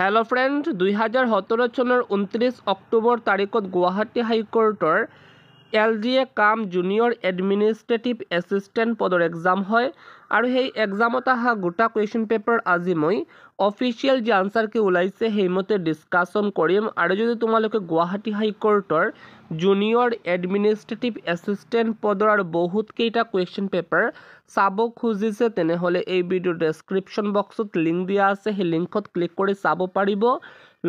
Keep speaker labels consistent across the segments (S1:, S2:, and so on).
S1: Hello friend 2017 চনৰ 29 অক্টোবৰ তাৰিখত Guwahati হাইকোৰ্টৰ LGA কাম জুনিয়ৰ এডমিনিষ্ট্ৰেটিভ এছিষ্টেণ্ট পদৰ এক্সাম হয় আৰু সেই এক্সামত অহা গোটা কুৱেশ্যন পেপাৰ আজি মই অফিচিয়েল যে আনসাৰ কি ওলাইছে সেইমতে ডিছকাশ্যন কৰিম আৰু যদি তোমালোকে গুৱাহাটী হাইকোৰ্টৰ জুনিয়ৰ এডমিনিষ্ট্ৰেটিভ এছিষ্টেণ্ট পদৰ আৰু বহুত কেইটা কুৱেশ্যন পেপাৰ চাব খুজিছে তেনেহ'লে এই ভিডিঅ'ৰ ডেছক্ৰিপশ্যন বক্সত লিংক দিয়া আছে সেই লিংকত ক্লিক কৰি চাব পাৰিব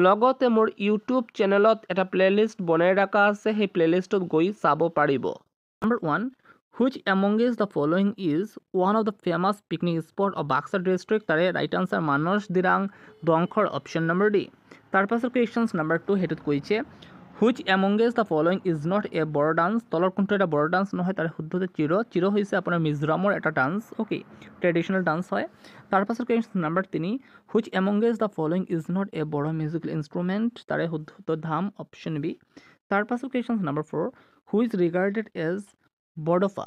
S1: লগতে মোৰ ইউটিউব চেনেলত এটা প্লেলিষ্ট বনাই ৰাখা আছে সেই প্লেলিষ্টত গৈ চাব পাৰিব Number 1 Which among the following is one of the famous picnic spot of Baksar district তাৰে right answer মানস দিৰাং দংখৰ অপশ্যন নম্বৰ ডি তাৰ পাছৰ কুৱেশ্যনছ নম্বৰ 2 হেতুত কৈছে Which among the following is not a boro dance তলৰ কোনটো এটা boro dance নহয় তাৰ শুদ্ধতে চিৰো হৈছে আপোনাৰ মিজোৰামৰ এটা ডান্স ওকে ট্ৰেডিশনাল ডান্স হয় তাৰ পাছৰ question number 3 Which among the following is not a boro musical instrument তাৰে শুদ্ধতে ধাম অপশ্যন বি তাৰ পাছৰ question number 4 Who is regarded as Bodofa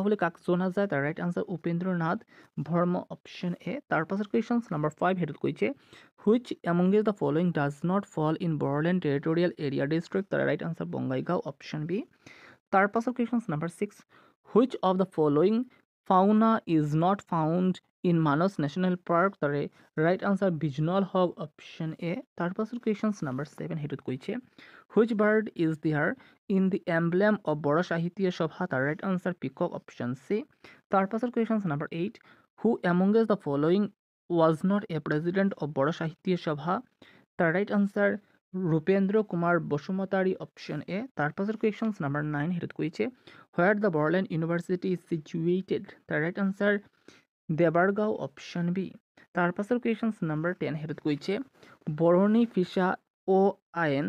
S1: বুলি কাক জনা যায় তাৰ right answer Upendranath Brahma option A তাৰ পাছৰ কুৱেশ্যনছ নম্বৰ 5 হেতুত কৈছে which among the following does not fall in Boreland territorial area district তাৰ right answer Bongaigaon option B তাৰ পাছৰ questions number 6 which of the following fauna is not found in Manas National Park তাৰে right answer বিজনল hog option A তাৰ পাছৰ questions number 7 হেতুত কৈছে which bird is there in the emblem of Boro Sahitya Sabha the right answer peacock option C তাৰ পাছৰ questions number 8 who among the following was not a president of Boro Sahitya Sabha the right answer Rupendra Kumar Bosumotari option A তাৰ পাছৰ questions number 9 হেতুত কৈছে where the Boreland University is situated the right answer Debargao option B তাৰ পাছৰ questions number 10 হেতুত কৈছে Boroni Fisha OIN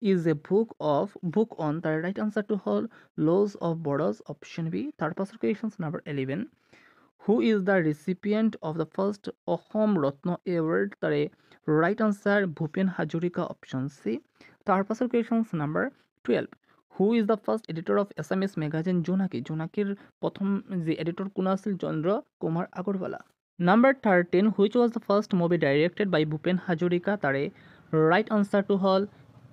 S1: is a book on the right answer to whole laws of Boros option B তাৰ পাছৰ questions number 11 who is the recipient of the first Ahom Ratna award তাৰে right answer Bhupen Hajorika option C তাৰ পাছৰ questions number 12 who is the first editor of Assamese magazine Jonakir প্ৰথম যে editor কোন আছিল Chandra Kumar Agarwala Number 13 which was the first movie directed by Bhupen Hajorika তাৰে right answer to হল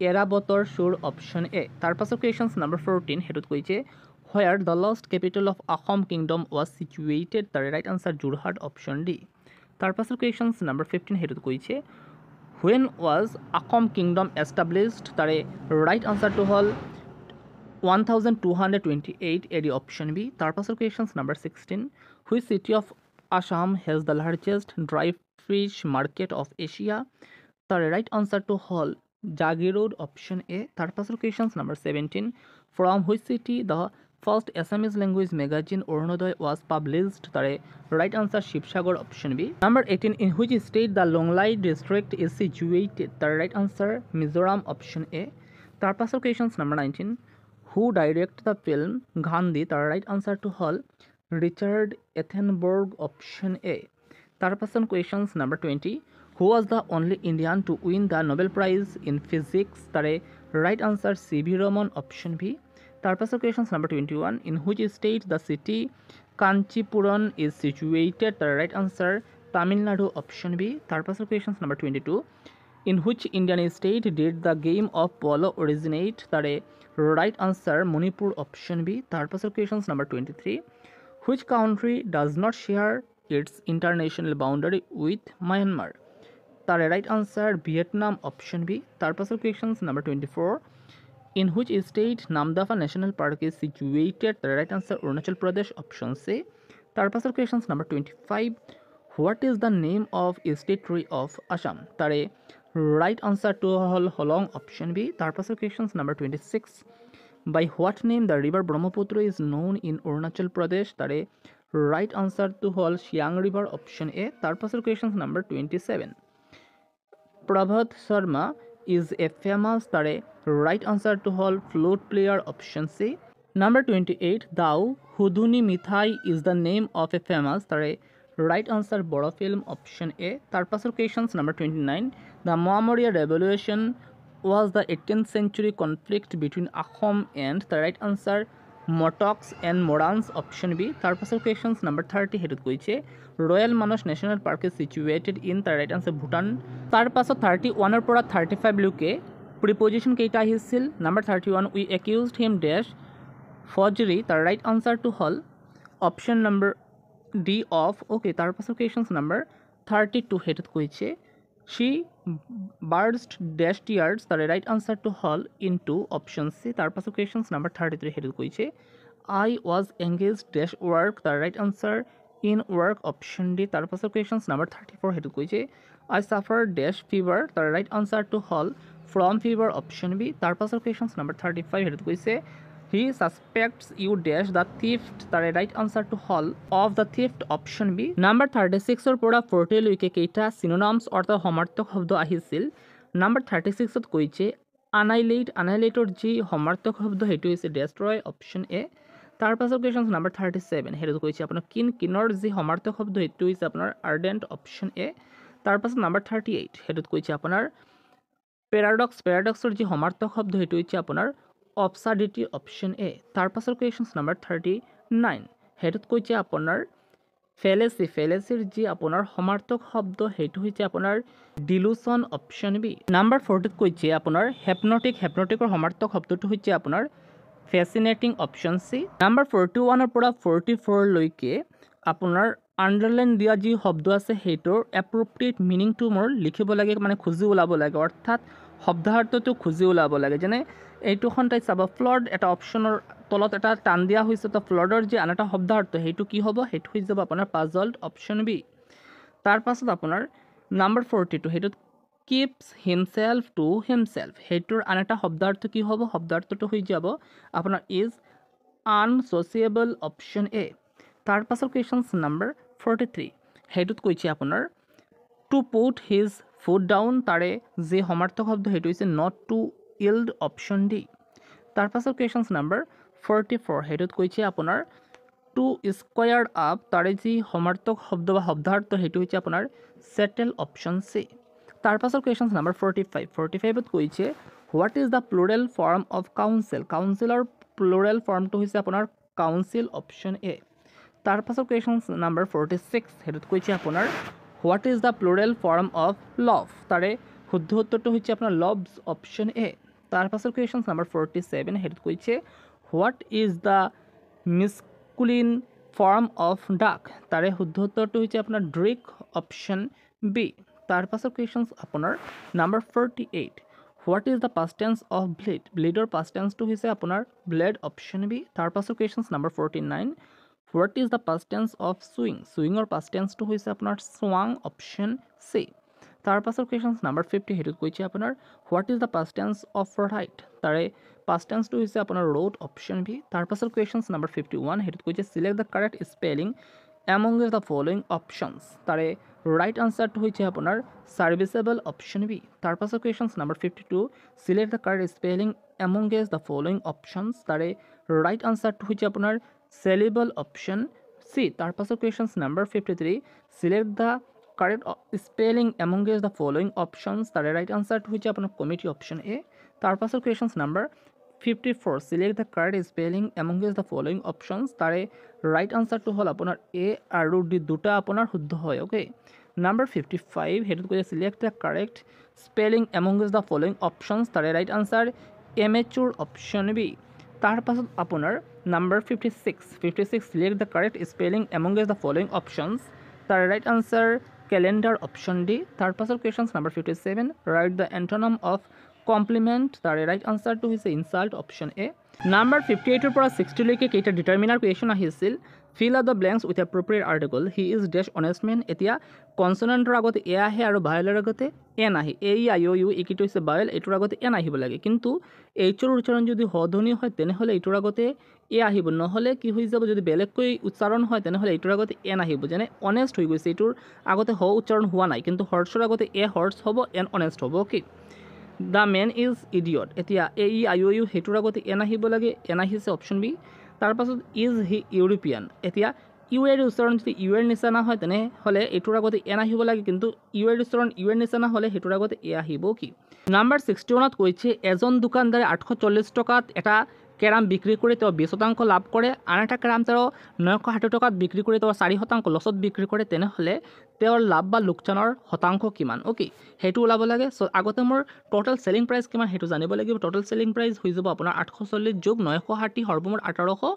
S1: এৰাবতৰ সুৰ option A তাৰ পাছৰ কুৱেশ্যনছ নম্বৰ 14 হেতুত কৈছে where the lost capital of Ahom kingdom was situated তাৰে right answer Jorhat option D তাৰ পাছৰ কুৱেশ্যনছ নম্বৰ 15 হেতুত কৈছে when was Ahom kingdom established তাৰে right answer to hall 1228 AD option B তাৰ পাছৰ questions number 16 which city of Assam has the largest dry fish market of Asia তাৰে right answer to hall Jagirod option A তাৰ পাছৰ questions number 17 from which city the first Assamese language magazine Orunodoi was published তাৰে right answer Shivsagar option B number 18 in which state the Longlai district is situated তাৰে right answer Mizoram option A তাৰ পাছৰ questions number 19 who directed the film Gandhi তাৰে right answer to hall Richard Attenborough option A তাৰ পাছৰ questions number 20 who was the only Indian to win the Nobel Prize in Physics তাৰে right answer C.V. Raman option B তাৰ পাছৰ questions number 21 in which state the city Kanchipuram is situated তাৰে right answer Tamil Nadu option B তাৰ পাছৰ questions number 22 in which Indian state did the game of polo originate তাৰে right answer Manipur option B তাৰ পাছৰ questions number 23 which country does not share its international boundary with Myanmar তাৰে right answer Vietnam option B তাৰ পাছৰ questions number 24 in which state Namdapha National Park is situated তাৰে right answer Arunachal Pradesh option C তাৰ পাছৰ questions number 25 what is the name of state tree of Assam তাৰে right answer to hall Holong option B তাৰ পাছৰ questions number 26 by what name the river Brahmaputra is known in Arunachal Pradesh তাৰে right answer to hall Siang river option A তাৰ পাছৰ questions number 27 Prabhat Sharma is a famous তাৰে right answer to hall flute player option C number 28 Dao Huduni Mithai is the name of a famous তাৰে right answer Boro film option A তাৰ পাছৰ questions number 29 The Maurya Revolution was the 18th century conflict between Ahom and the right answer Mataks and Morans option B. তাৰ পাছৰ questions number 30 সেইটোত কৈছে royal Manas national park is situated in তাৰ right answer Bhutan. তাৰ পাছত 31 পৰা 35 লৈকে প্ৰিপজিশ্যন কেইটা আহিছিল। নাম্বাৰ 31 উই একিউজড হিম ডেছ ফৰ্জাৰী, তাৰ ৰাইট আনচাৰটো হ'ল option number D of. Okay, তাৰ পাছৰ কুৱেশ্যনছ নাম্বাৰ 32 সেইটোত কৈছে শ্বি বাৰ্ষ্ট ডেছ টিয়াৰ্ছ, তাৰে ৰাইট আনচাৰটো হ'ল ইনটু অপশ্যন চি। তাৰ পাছৰ কুৱেশ্যনছ নাম্বাৰ 33 সেইটোত কৈছে আই ৱাজ এংগেজ ডেছ ৱৰ্ক, তাৰ right answer in work option D. তাৰ পাছৰ কুৱেশ্যনছ নাম্বাৰ 34 সেইটোত কৈছে আই ছাফাৰ ডেছ ফিভাৰ, তাৰ ৰাইট আনচাৰটো হ'ল ফ্ৰম ফিভাৰ অপশ্যন বি। তাৰ পাছৰ কুৱেশ্যনছ নাম্বাৰ 35 সেইটোত কৈছে হি ছাছপেক্টছ ইউ ডেছ দ্য থিফ্ট, তাৰে ৰাইট আনচাৰটো হ'ল of the theft option B. Number 36 পৰা 40 লৈকে কেইটা চিনোনামছ অৰ্থাৎ সমাৰ্থক শব্দ আহিছিল। নাম্বাৰ 36ত কৈছে আনাইলেট, আনাইলেটৰ যি সমাৰ্থক শব্দ সেইটো হৈছে ডেষ্ট্ৰয় অপশ্যন এ। তাৰ পাছৰ কুৱেশ্যনছ নাম্বাৰ 37 সেইটোত কৈছে আপোনাৰ কিনৰ যি সমাৰ্থক শব্দ সেইটো হৈছে আপোনাৰ আৰ্ডেণ্ট অপশ্যন এ। তাৰ পাছত নাম্বাৰ 38 সেইটোত কৈছে আপোনাৰ পেৰাডক্স, পেৰাডক্সৰ যি সমাৰ্থক শব্দ সেইটো হৈছে আপোনাৰ অবছাৰ্ডিটি অপশ্যন এ। তাৰ পাছৰ কুৱেশ্যনছ নাম্বাৰ 39 সেইটোত কৈছে আপোনাৰ ফেলেচি, ফেলেচিৰ যি আপোনাৰ সমাৰ্থক শব্দ সেইটো হৈছে আপোনাৰ ডিলুচন অপশ্যন বি। নাম্বাৰ 40ত কৈছে আপোনাৰ হেপনটিক, হেপনটিকৰ সমাৰ্থক শব্দটো হৈছে আপোনাৰ ফেচিনেটিং অপশ্যন চি। নাম্বাৰ 41 পৰা 44 লৈকে আপোনাৰ আণ্ডাৰলাইন দিয়া যি শব্দ আছে সেইটোৰ এপ্ৰপ্ৰিয়েট মিনিংটো মোৰ লিখিব লাগে, মানে খুজি ওলাব লাগে, অৰ্থাৎ শব্দাৰ্থটো খুজি ওলাব লাগে। যেনে এইটোখন তাই চাব ফ্লড, এটা অপশ্যনৰ তলত এটা টান দিয়া হৈছে, তো ফ্লডৰ যি আন এটা শব্দাৰ্থ সেইটো কি হ'ব, সেইটো হৈ যাব আপোনাৰ পাজলড অপশ্যন বি। তাৰ পাছত আপোনাৰ নাম্বাৰ 42 সেইটোত কিপছ হিমছেল্ফ টু হিমছেল্ফ, সেইটোৰ আন এটা শব্দাৰ্থ কি হ'ব, শব্দাৰ্থটো হৈ যাব আপোনাৰ ইজ আনছ'চিয়েবল অপশ্যন এ। তাৰ পাছৰ কুৱেশ্যনছ নাম্বাৰ 43 সেইটোত কৈছে আপোনাৰ to put his foot down, তাৰে যি সমাৰ্থক শব্দ সেইটো হৈছে not to yield option D. তাৰ পাছৰ কুৱেশ্যনছ নাম্বাৰ 44 সেইটোত কৈছে আপোনাৰ টু স্কোয়াৰ আপ, তাৰে যি সমাৰ্থক শব্দ বা শব্দাৰ্থ সেইটো হৈছে আপোনাৰ ছেটেল অপশ্যন চি। তাৰ পাছৰ কুৱেশ্যনছ নাম্বাৰ 45ত কৈছে what is the plural form of council, কাউন্সিলৰ প্লুৰেল ফৰ্মটো হৈছে আপোনাৰ কাউন্সিল অপশ্যন এ। তাৰ পাছৰ কুৱেশ্যনছ নাম্বাৰ 46 সেইটোত কৈছে আপোনাৰ what is the plural form of love, তাৰে শুদ্ধ উত্তৰটো হৈছে আপোনাৰ লভছ অপশ্যন এ। তাৰ পাছৰ কুৱেশ্যনছ নাম্বাৰ 47 সেইটোত কৈছে what is the masculine form of duck, তাৰে শুদ্ধ উত্তৰটো হৈছে আপোনাৰ ড্ৰিক অপশ্যন বি। তাৰ পাছৰ কুৱেশ্যনছ আপোনাৰ number 48 what is the past tense of bleed, ব্লিডৰ পাষ্ট টেন্সটো হৈছে আপোনাৰ ব্লেড অপশ্যন বি। তাৰ পাছৰ questions number 49 what is the past tense of swing, চুইঙৰ পাষ্ট টেন্সটো হৈছে আপোনাৰ সোৱাং অপশ্যন চি। তাৰ পাছৰ কুৱেশ্যনছ নাম্বাৰ 50 সেইটোত কৈছে আপোনাৰ what is the past tense of write, তাৰে পাষ্ট টেন্সটো হৈছে আপোনাৰ ৰোড অপশ্যন বি। তাৰ পাছৰ কুৱেশ্যনছ নাম্বাৰ 51 সেইটোত কৈছে select the correct spelling among the following options, তাৰে ৰাইট আনচাৰটো হৈছে আপোনাৰ ছাৰ্ভিচেবল অপশ্যন বি। তাৰ পাছৰ questions number 52 select the correct spelling among the following options, তাৰে ৰাইট আনচাৰটো হৈছে আপোনাৰ চেলিবল অপশ্যন চি। তাৰ পাছৰ questions number 53 select the correct spelling among the following options, তাৰে ৰাইট আনচাৰটো হৈছে আপোনাৰ কমিটি অপশ্যন এ। তাৰ পাছৰ questions number 54 select the correct spelling among the following options, তাৰে ৰাইট আনচাৰটো হ'ল আপোনাৰ এ আৰু ডি দুটা আপোনাৰ শুদ্ধ হয়। অ'কে, নাম্বাৰ 55 সেইটোত কৈছে select the correct spelling among the following options, তাৰে right answer amateur option B. তাৰ পাছত আপোনাৰ number 56 select the correct spelling among the following options, তাৰে right answer calendar option D. তাৰ পাছৰ questions number 57 write the antonym of compliment, তাৰে right আনচাৰটো হৈছে ইনচাল্ট অপশ্যন এ। নাম্বাৰ 58 পৰা 60 লৈকে কেইটা ডিটাৰমিনাৰ কুৱেশ্যন আহিছিল। Fill up the blanks with appropriate article, he is dash honest man, এতিয়া কনচনেণ্টৰ আগতে এ আহে আৰু ভাৱেলৰ আগতে এন আহে, এ ই আই অ' ইউ এইটো হৈছে ভাৱেল, এইটোৰ আগতে এন আহিব লাগে, কিন্তু এইচৰ উচ্চাৰণ যদি সধ্বনি হয় তেনেহ'লে এইটোৰ আগতে এ আহিব, নহ'লে কি হৈ যাব যদি বেলেগকৈ উচ্চাৰণ হয় তেনেহ'লে এইটোৰ আগতে এন আহিব। যেনে অনেষ্ট হৈ গৈছে, এইটোৰ আগতে হ উচ্চাৰণ হোৱা নাই, কিন্তু হৰ্চৰ আগতে এ হৰ্চ হ'ব, এন অনেষ্ট হ'ব। Okay, the man is idiot, এতিয়া A E I O' U সেইটোৰ আগতে এন আহিব লাগে, এন আহিছে অপশ্যন বি। তাৰ পাছত ইজ হি ইউৰোপিয়ান, এতিয়া ইউ এৰ উচ্চাৰণ যদি ইউ এৰ নিচিনা হয় তেনেহ'লে এইটোৰ আগতে এন আহিব লাগে, কিন্তু ইউ এৰ উচ্চাৰণ ইউ এৰ নিচিনা হ'লে সেইটোৰ আগতে এ আহিব। কি নাম্বাৰ 61ত কৈছে এজন দোকানদাৰে 840 টকাত এটা কেৰাম বিক্ৰী কৰি তেওঁ 20% লাভ কৰে, আন এটা কেৰাম তেওঁ 960 টকাত বিক্ৰী কৰি তেওঁ 4% লছত বিক্ৰী কৰে, তেনেহ'লে তেওঁৰ লাভ বা লোকচানৰ শতাংশ কিমান? অ'কে, সেইটো ওলাব লাগে। চ' আগতে মোৰ টোটেল চেলিং প্ৰাইচ কিমান সেইটো জানিব লাগিব। টোটেল চেলিং প্ৰাইচ হৈ যাব আপোনাৰ 840 যোগ 960 সৰ্বমুঠ 1800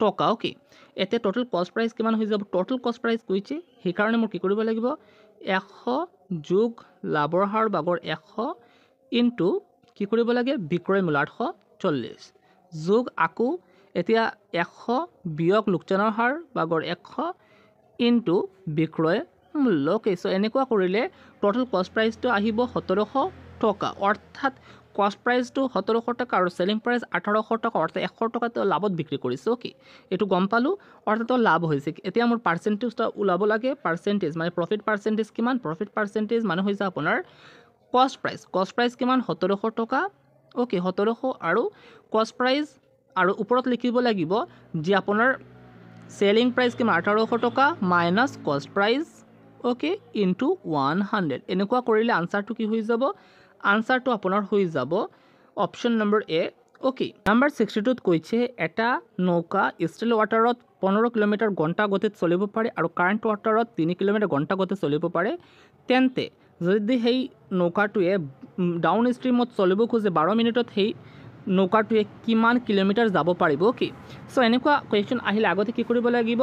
S1: টকা। অ'কে, এতিয়া টোটেল কষ্ট প্ৰাইচ কিমান হৈ যাব? টোটেল কষ্ট প্ৰাইচ কৈছে, সেইকাৰণে মোৰ কি কৰিব লাগিব? 100 যোগ লাভৰ হাৰ ভাগৰ 100 ইনটু কি কৰিব লাগে? বিক্ৰয় মূল্য 840 যোগ আকৌ এতিয়া 100 বিয়োগ লোকচানৰ হাৰ ভাগৰ 100 ইনটু বিক্ৰয় মূল্য। অ'কে, চ' এনেকুৱা কৰিলে টোটেল কষ্ট প্ৰাইচটো আহিব 1700 টকা, অৰ্থাৎ কষ্ট প্ৰাইচটো 1700 টকা আৰু চেলিং প্ৰাইচ 1800 টকা, অৰ্থাৎ 100 টকা তেওঁ লাভত বিক্ৰী কৰিছে। অ'কে, এইটো গম পালোঁ, অৰ্থাৎ তেওঁ লাভ হৈছে। এতিয়া মোৰ পাৰ্চেণ্টেজটা ওলাব লাগে। পাৰ্চেণ্টেজ মানে প্ৰফিট পাৰ্চেণ্টেজ কিমান? প্ৰফিট পাৰ্চেণ্টেজ মানে হৈছে আপোনাৰ কষ্ট প্ৰাইচ। কষ্ট প্ৰাইচ কিমান? 1700 টকা। অ'কে, 1700 আৰু কষ্ট প্ৰাইচ আৰু ওপৰত লিখিব লাগিব যে আপোনাৰ চেলিং প্ৰাইচ কিমান? 1800 টকা মাইনাছ কষ্ট প্ৰাইচ। Okay, into 100। এনেকুৱা কৰিলে আনচাৰটো কি হৈ যাব? আনচাৰটো আপোনাৰ হৈ যাব অপশ্যন নম্বৰ এ। অ'কে, নাম্বাৰ 62ত কৈছে এটা নৌকা ষ্টিল ৱাটাৰত 15 কিলোমিটাৰ ঘণ্টা গতিত চলিব পাৰে আৰু কাৰেণ্ট ৱাটাৰত 3 কিলোমিটাৰ ঘণ্টা গতিত চলিব পাৰে, তেন্তে যদি সেই নৌকাটোৱে ডাউন ষ্ট্ৰীমত চলিব খোজে 12 মিনিটত সেই নৌকাটোৱে কিমান কিলোমিটাৰ যাব পাৰিব? অ'কে, চ' এনেকুৱা কুৱেশ্যন আহিলে আগতে কি কৰিব লাগিব?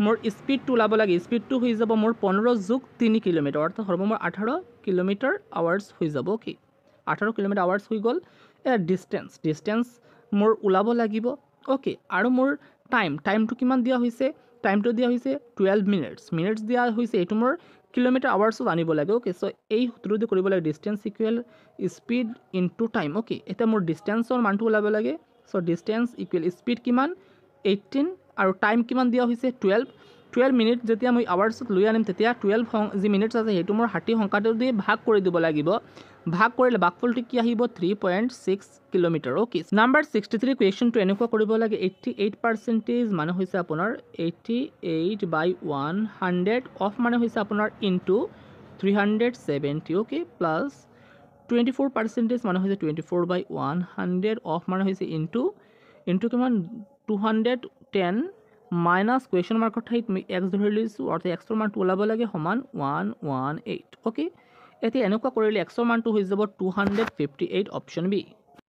S1: মোৰ স্পীডটো ওলাব লাগে। স্পীডটো হৈ যাব মোৰ 15 যোগ 3 কিলোমিটাৰ, অৰ্থাৎ সৰ্বমুঠ 18 কিলোমিটাৰ আৱাৰ্ছ হৈ যাব। অ'কে, 18 কিলোমিটাৰ আৱাৰ্ছ হৈ গ'ল। ডিষ্টেঞ্চ মোৰ ওলাব লাগিব। অ'কে, আৰু মোৰ টাইমটো কিমান দিয়া হৈছে? টাইমটো দিয়া হৈছে 12 মিনিটছ দিয়া হৈছে। এইটো মোৰ কিলোমিটাৰ আৱাৰ্ছত আনিব লাগে। অ'কে, চ' এই সূত্ৰটো কৰিব লাগে distance equal speed into time. Okay, এতিয়া মোৰ ডিষ্টেঞ্চৰ মানটো ওলাব লাগে। চ' ডিষ্টেঞ্চ ইকুৱেল স্পীড কিমান? 18 আৰু টাইম কিমান দিয়া হৈছে? 12 মিনিট। যেতিয়া মই আৱাৰ্ছত লৈ আনিম তেতিয়া 12 যি মিনিটছ আছে সেইটো মোৰ 60 সংখ্যাটো দি ভাগ কৰি দিব লাগিব। ভাগ কৰিলে ভাগফলটো কি আহিব? 3.6 কিলোমিটাৰ। অ'কে, নাম্বাৰ 63 কুৱেশ্যনটো এনেকুৱা কৰিব লাগে 88% মানে হৈছে আপোনাৰ 88/100 অফ মানে হৈছে আপোনাৰ ইনটু 370। অ'কে, প্লাছ 24% মানে হৈছে 24/100 অফ মানে হৈছে ইনটু কিমান? 210 মাইনাছ কুৱেশ্যন মাৰ্কৰ ঠাইত মই এক্স ধৰি লৈছোঁ, অৰ্থাৎ এক্সৰ মানটো ওলাব লাগে সমান 118। অ'কে, এতিয়া এনেকুৱা কৰিলে এক্সৰ মানটো হৈ যাব 258, অপশ্যন বি।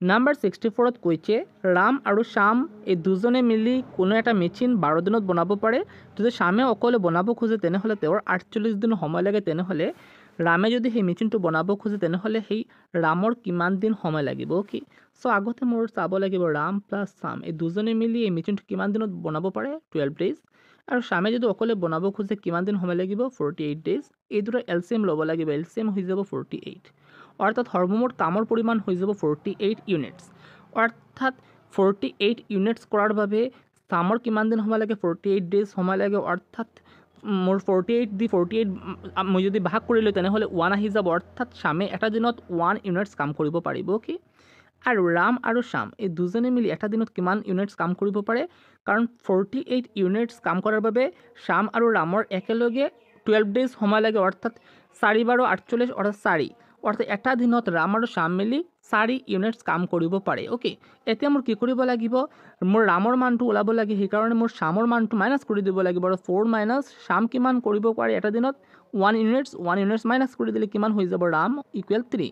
S1: নাম্বাৰ 64ত কৈছে ৰাম আৰু শ্যাম এই দুজনে মিলি কোনো এটা মেচিন 12 দিনত বনাব পাৰে। যদি শ্যামে অকলে বনাব খোজে তেনেহ'লে তেওঁৰ 48 দিন সময় লাগে। তেনেহ'লে ৰামে যদি সেই মেচিনটো বনাব খোজে তেনেহ'লে সেই ৰামৰ কিমান দিন সময় লাগিব? অ'কে, চ' আগতে মোৰ চাব লাগিব ৰাম প্লাছ শ্যাম এই দুজনে মিলি এই মেচিনটো কিমান দিনত বনাব পাৰে? 12 ডেইজ। আৰু শ্যামে যদি অকলে বনাব খোজে কিমান দিন সময় লাগিব? 48 ডেইজ। এই দুটা এলচিএম ল'ব লাগিব। এলচিএম হৈ যাব 48, অৰ্থাৎ সৰ্বমুঠ কামৰ পৰিমাণ হৈ যাব 48 ইউনিটছ। অৰ্থাৎ 48 ইউনিটছ কৰাৰ বাবে শ্যামৰ কিমান দিন সময় লাগে? 48 ডেইজ সময় লাগে। অৰ্থাৎ মোৰ 48 মই যদি ভাগ কৰিলোঁ তেনেহ'লে 1 আহি যাব, অৰ্থাৎ শ্যামে এটা দিনত 1 ইউনিটছ কাম কৰিব পাৰিব। অ'কে, আৰু ৰাম আৰু শ্যাম এই দুজনে মিলি এটা দিনত কিমান ইউনিটছ কাম কৰিব পাৰে? কাৰণ 48 ইউনিটছ কাম কৰাৰ বাবে শ্যাম আৰু ৰামৰ একেলগে 12 ডেইজ সময় লাগে, অৰ্থাৎ 4 বাৰ 48 অৰ্থাৎ 4, অৰ্থাৎ এটা দিনত ৰাম আৰু শ্যাম মিলি 4 ইউনিটছ কাম কৰিব পাৰে। অ'কে, এতিয়া মোৰ কি কৰিব লাগিব? মোৰ ৰামৰ মানটো ওলাব লাগে, সেইকাৰণে মোৰ শ্যামৰ মানটো মাইনাছ কৰি দিব লাগিব। আৰু 4 মাইনাছ শ্যাম কিমান কৰিব পাৰে এটা দিনত? 1 ইউনিটছ মাইনাছ কৰি দিলে কিমান হৈ যাব? ৰাম ইকুৱেল 3,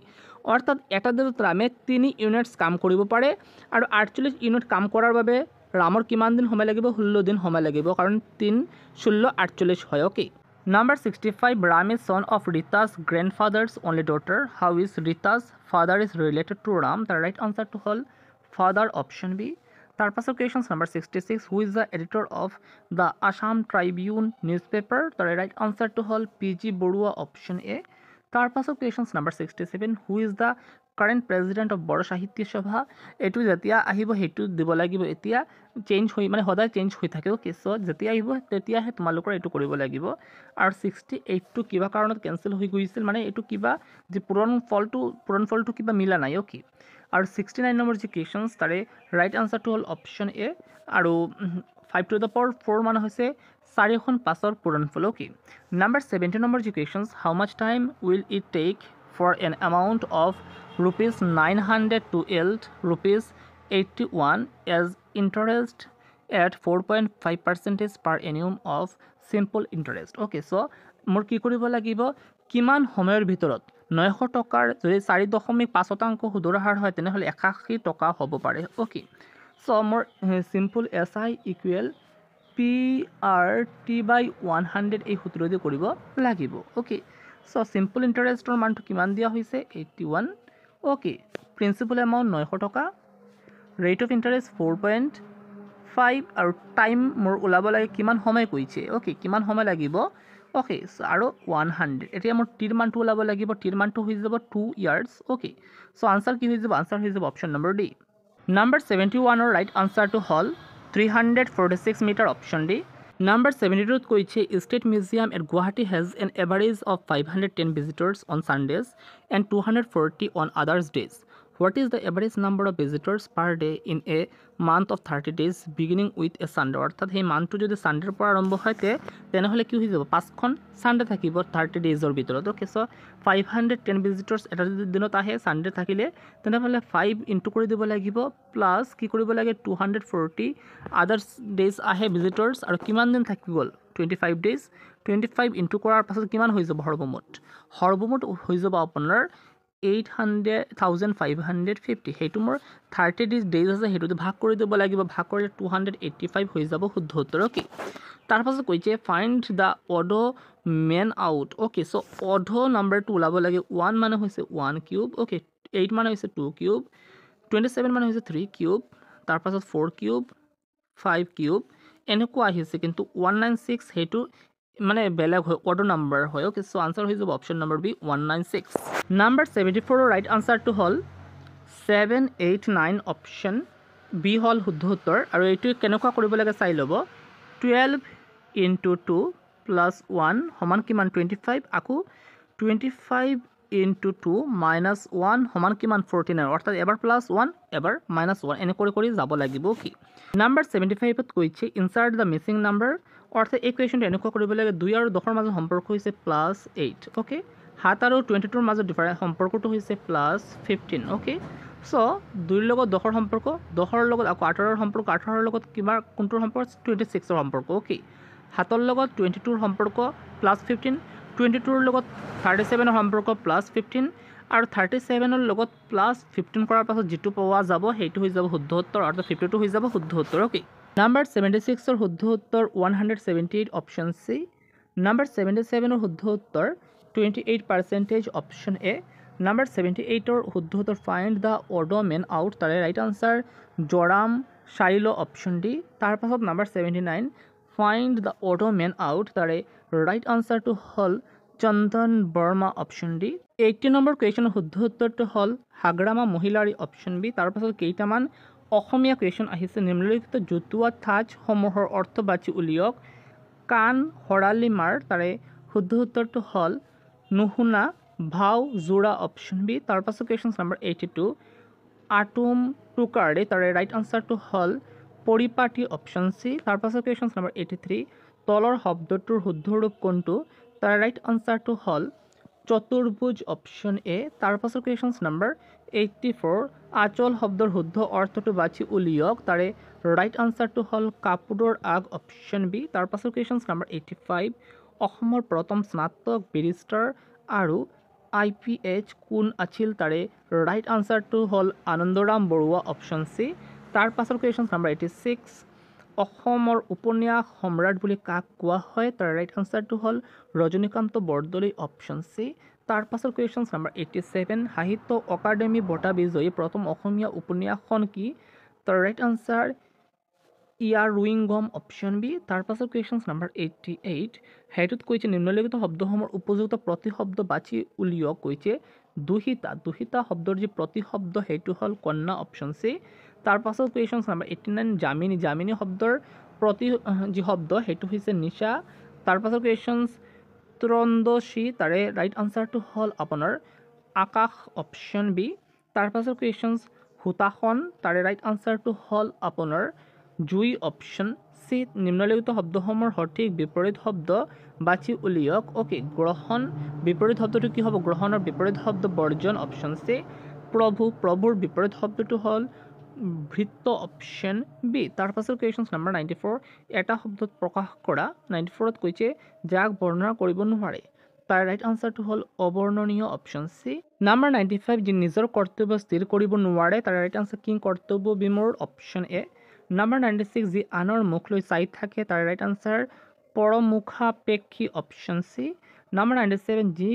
S1: অৰ্থাৎ এটা দিনত ৰামে 3 ইউনিটছ কাম কৰিব পাৰে। আৰু 48 ইউনিট কাম কৰাৰ বাবে ৰামৰ কিমান দিন সময় লাগিব? 16 দিন সময় লাগিব, কাৰণ 3, 16, 48 হয়। Okay, number 65 Ram is son of Rita's grandfather's only daughter. How is Rita's father is related to Ram? The right answer to হ'ল father, option B. তাৰ পাছৰ question number 66 Who is the editor of the Assam Tribune newspaper? The right answer to হ'ল PG Borua, option A. তাৰ পাছৰ question number 67 Who is the current president of Bodo Sahitya Sabha? এইটো যেতিয়া আহিব সেইটো দিব লাগিব। এতিয়া চেঞ্জ হৈ মানে সদায় চেঞ্জ হৈ থাকে। অ'কে, চ' যেতিয়া আহিব তেতিয়াহে তোমালোকৰ এইটো কৰিব লাগিব। আৰু 68টো কিবা কাৰণত কেঞ্চেল হৈ গৈছিল, মানে এইটো কিবা যে পূৰণ ফলটো কিবা মিলা নাই। অ'কে, আৰু 69 নম্বৰ যি কুৱেশ্যনছ তাৰে ৰাইট আনচাৰটো হ'ল অপশ্যন এ। আৰু 5 to the power 4 মানে হৈছে 4খন 5ৰ পূৰণফল। অ'কে, নাম্বাৰ 70 নম্বৰ যি questions how much time will it take for an amount of rupees 900 to yield rupees 81 as interest at 4.5% per annum of simple interest. Okay, so মোৰ কি কৰিব লাগিব কিমান সময়ৰ ভিতৰত 900 টকাৰ যদি 4.5% সুদৰ হাৰ হয় তেনেহ'লে 81 টকা হ'ব পাৰে। ওকে, so মোৰ simple SI equal PRT/100 এই সূত্ৰদি কৰিব লাগিব। ওকে, so simple interestৰ মানটো কিমান দিয়া হৈছে 81। ওকে, প্ৰিন্সিপাল এমাউণ্ট 900 টকা, ৰেট অফ ইণ্টাৰেষ্ট 4.5 আৰু টাইম মোৰ ওলাব লাগে কিমান সময় কৈছে। ওকে, কিমান সময় লাগিব। ওকে, আৰু 100 এতিয়া মোৰ টিৰ মানটো ওলাব লাগিব, টিৰ মানটো হৈ যাব 2 ইয়াৰ্ছ। ওকে, চ' আনচাৰ কি হৈ যাব, আনচাৰ হৈ যাব অপশ্যন নম্বৰ ডি। নাম্বাৰ 71ৰ ৰাইট আনচাৰটো হ'ল 346 মিটাৰ, অপশ্যন ডি। নাম্বাৰ 72ত কৈছে state museum at Guwahati has an average of 510 visitors on Sundays and 240 on others days. What is the average number of visitors per day in a month of 30 days beginning with a Sunday? অৰ্থাৎ সেই মান্থটো যদি ছানডেৰ পৰা আৰম্ভ হয় তেনেহ'লে কি হৈ যাব 5খন ছানডে থাকিব 30 ডেজৰ ভিতৰত। অ'কে, চ' 510 ভিজিটৰ্ছ এটা দিনত আহে, ছানডে থাকিলে তেনেহ'লে 5 ইনটু কৰি দিব লাগিব, প্লাছ কি কৰিব লাগে 240 আদাৰ্ছ ডেজ আহে ভিজিটৰ্ছ, আৰু কিমান দিন থাকি গ'ল 25 ডেজ। 25 ইনটু কৰাৰ পাছত কিমান হৈ যাব সৰ্বমুঠ হৈ যাব আপোনাৰ 800,550। সেইটো মোৰ 30 ডেজ আছে, সেইটোতে ভাগ কৰি দিব লাগিব, ভাগ কৰিলে 285 হৈ যাব শুদ্ধ উত্তৰ। অ'কে, তাৰপাছত কৈছে find the odd man out. Okay, so' odd নাম্বাৰটো ওলাব লাগে। 1 মানে হৈছে 1 কিউব, অ'কে, 8 মানে হৈছে 2 কিউব, 27 মানে হৈছে 3 কিউব, তাৰপাছত 4 কিউব, 5 কিউব, এনেকুৱা আহিছে, কিন্তু 196 সেইটো মানে বেলেগ হয়, অড নাম্বাৰ হয়। অ'কে, চ' আনচাৰ হৈ যাব অপশ্যন নম্বৰ বি 196। নাম্বাৰ 74ৰ ৰাইট আনচাৰটো হ'ল 789, অপশ্যন বি হ'ল শুদ্ধ উত্তৰ। আৰু এইটো কেনেকুৱা কৰিব লাগে চাই ল'ব। 12 ইনটু 2 প্লাছ 1 সমান কিমান 25, আকৌ 25 ইনটু 2 মাইনাছ 1 সমান কিমান 49, অৰ্থাৎ এবাৰ প্লাছ 1 এবাৰ মাইনাছ 1 এনেকৈ কৰি যাব লাগিব। কি নাম্বাৰ 75ত কৈছে ইনচাৰ্ট দ্য মিচিং নাম্বাৰ। অৰ্থাৎ এই কুৱেশ্যনটো এনেকুৱা কৰিব লাগে 2 আৰু 10ৰ মাজত সম্পৰ্ক হৈছে +8। অ'কে, 7 আৰু 22ৰ মাজত সম্পৰ্কটো হৈছে +15। অ'কে, চ' 2ৰ লগত 10ৰ সম্পৰ্ক, 10ৰ লগত আকৌ 18ৰ সম্পৰ্ক, 18ৰ লগত কিবা কোনটোৰ সম্পৰ্ক 26ৰ সম্পৰ্ক। অ'কে, 7ৰ লগত 22ৰ সম্পৰ্ক +15, 22ৰ লগত 37ৰ সম্পৰ্ক +15, আৰু 37ৰ লগত +15 কৰাৰ পাছত যিটো পোৱা যাব সেইটো হৈ যাব শুদ্ধ উত্তৰ, অৰ্থাৎ 52 হৈ যাব শুদ্ধ উত্তৰ। অ'কে, নাম্বাৰ 76ৰ শুদ্ধ উত্তৰ 178, অপশ্যন চি। নাম্বাৰ 77ৰ শুদ্ধ উত্তৰ 28%, অপশ্যন এ। নাম্বাৰ 78ৰ শুদ্ধ উত্তৰ find the odd man out, তাৰে ৰাইট আনচাৰ জৰাম চাইল, অপশ্যন ডি। তাৰপাছত number 79 find the odd man out, তাৰে ৰাইট আনচাৰটো হ'ল Chandan Barma, option D. 80 number কুৱেশ্যনৰ শুদ্ধ উত্তৰটো হ'ল হাগ্ৰামা মহিলাৰী, অপশ্যন বি। তাৰপাছত কেইটামান অসমীয়া কুৱেশ্যন আহিছে। নিম্নলিখিত জতুৱা ঠাঁচসমূহৰ অৰ্থ বাছি উলিয়াওক। কাণ হৰালি মাৰ, তাৰে শুদ্ধ উত্তৰটো হ'ল নুশুনা, ভাও জোৰা, অপশ্যন বি। তাৰপাছত কুৱেশ্যন নম্বৰ 82 আটোম টুকাৰে, তাৰে ৰাইট আনচাৰটো হ'ল পৰিপাটি, অপশ্যন চি। তাৰপাছত কুৱেশ্যন নম্বৰ 83 তলৰ শব্দটোৰ শুদ্ধ ৰূপ কোনটো, তাৰ ৰাইট আনচাৰটো হ'ল চতুৰ্ভুজ, অপশ্যন এ। তাৰপাছত কুৱেশ্যন নম্বৰ 84 আচল শব্দৰ শুদ্ধ অৰ্থটো বাছি উলিয়াওক, তাৰে ৰাইট আনচাৰটো হ'ল কাপোৰৰ আগ, অপশ্যন বি। তাৰপাছত কুৱেশ্যন নম্বৰ 85 অসমৰ প্ৰথম স্নাতক বেৰিষ্টাৰ আৰু IPH কোন আছিল, তাৰে ৰাইট আনচাৰটো হ'ল আনন্দৰাম বৰুৱা, অপশ্যন চি। তাৰপাছত কুৱেশ্যন নম্বৰ 86 অসমৰ উপন্যাস সম্ৰাট বুলি কাক কোৱা হয়, তাৰ ৰাইট আনচাৰটো হ'ল ৰজনীকান্ত বৰদলৈ, অপশ্যন চি। তাৰপাছত কুৱেশ্যন নম্বৰ 87 সাহিত্য অকাডেমী বঁটা বিজয়ী প্ৰথম অসমীয়া উপন্যাসখন কি, তাৰ ৰাইট আনচাৰ ইয়াৰুইংগম, অপশ্যন বি। তাৰপাছত কুৱেশ্যন নম্বৰ 88 সেইটোত কৈছে নিম্নলিখিত শব্দসমূহৰ উপযুক্ত প্ৰতিশব্দ বাছি উলিয়াওক। কৈছে দুহিতা শব্দৰ যি প্ৰতিশব্দ সেইটো হ'ল কন্যা, অপশ্যন চি। তাৰপাছত কুৱেশ্যন নম্বৰ 89 জামিনী শব্দৰ যি শব্দ সেইটো হৈছে নিশা। তাৰপাছত কুৱেশ্যন ত্ৰন্দশী, তাৰে ৰাইট আনচাৰটো হ'ল আপোনাৰ আকাশ, অপশ্যন বি। তাৰপাছত কুৱেশ্যন হুতাসন, তাৰে ৰাইট আনচাৰটো হ'ল আপোনাৰ জুই, অপশ্যন চি। নিম্নলিখিত শব্দসমূহৰ সঠিক বিপৰীত শব্দ বাছি উলিয়াওক। অ'কে, গ্ৰহণ বিপৰীত শব্দটো কি হ'ব, গ্ৰহণৰ বিপৰীত শব্দ বৰ্জন, অপশ্যন চি। প্ৰভুৰ বিপৰীত শব্দটো হ'ল ভৃত্য অপশ্যন বি। তাৰ পাছত কুৱেশ্যন নম্বৰ 94 এটা শব্দত প্ৰকাশ কৰা 94ত কৈছে যাক বৰ্ণনা কৰিব নোৱাৰে। তাৰ ৰাইট আনচাৰটো হ'ল অবৰ্ণনীয় অপশ্যন চি। নম্বৰ 95 যি নিজৰ কৰ্তব্য স্থিৰ কৰিব নোৱাৰে তাৰ ৰাইট আনচাৰ কিং কৰ্তব্য বিমূঢ় অপশ্যন এ। নম্বৰ 96 যি আনৰ মুখ লৈ চাই থাকে তাৰ ৰাইট আনচাৰ পৰমুখাপেক্ষী অপশ্যন চি। নম্বৰ 97 যি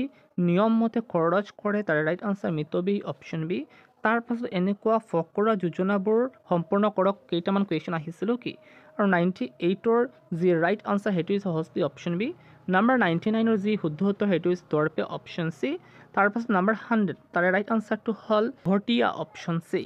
S1: নিয়মমতে খৰচ কৰে তাৰ ৰাইট আনচাৰ মিতব্যয়ী অপশ্যন বি। তাৰ পাছত এনেকুৱা ফকৰা যোজনাবোৰ সম্পূৰ্ণ কৰক কেইটামান কুৱেশ্যন আহিছিল কি আৰু 98ৰ যি ৰাইট আনচাৰ সেইটো হৈছে সহজটি অপশ্যন বি। নম্বৰ 99ৰ যি শুদ্ধ উত্তৰ সেইটো হৈছে দৰ্পে অপশ্যন চি। তাৰ পাছত নম্বৰ 100 তাৰে ৰাইট আনচাৰটো হ'ল ভটিয়া অপশ্যন চি।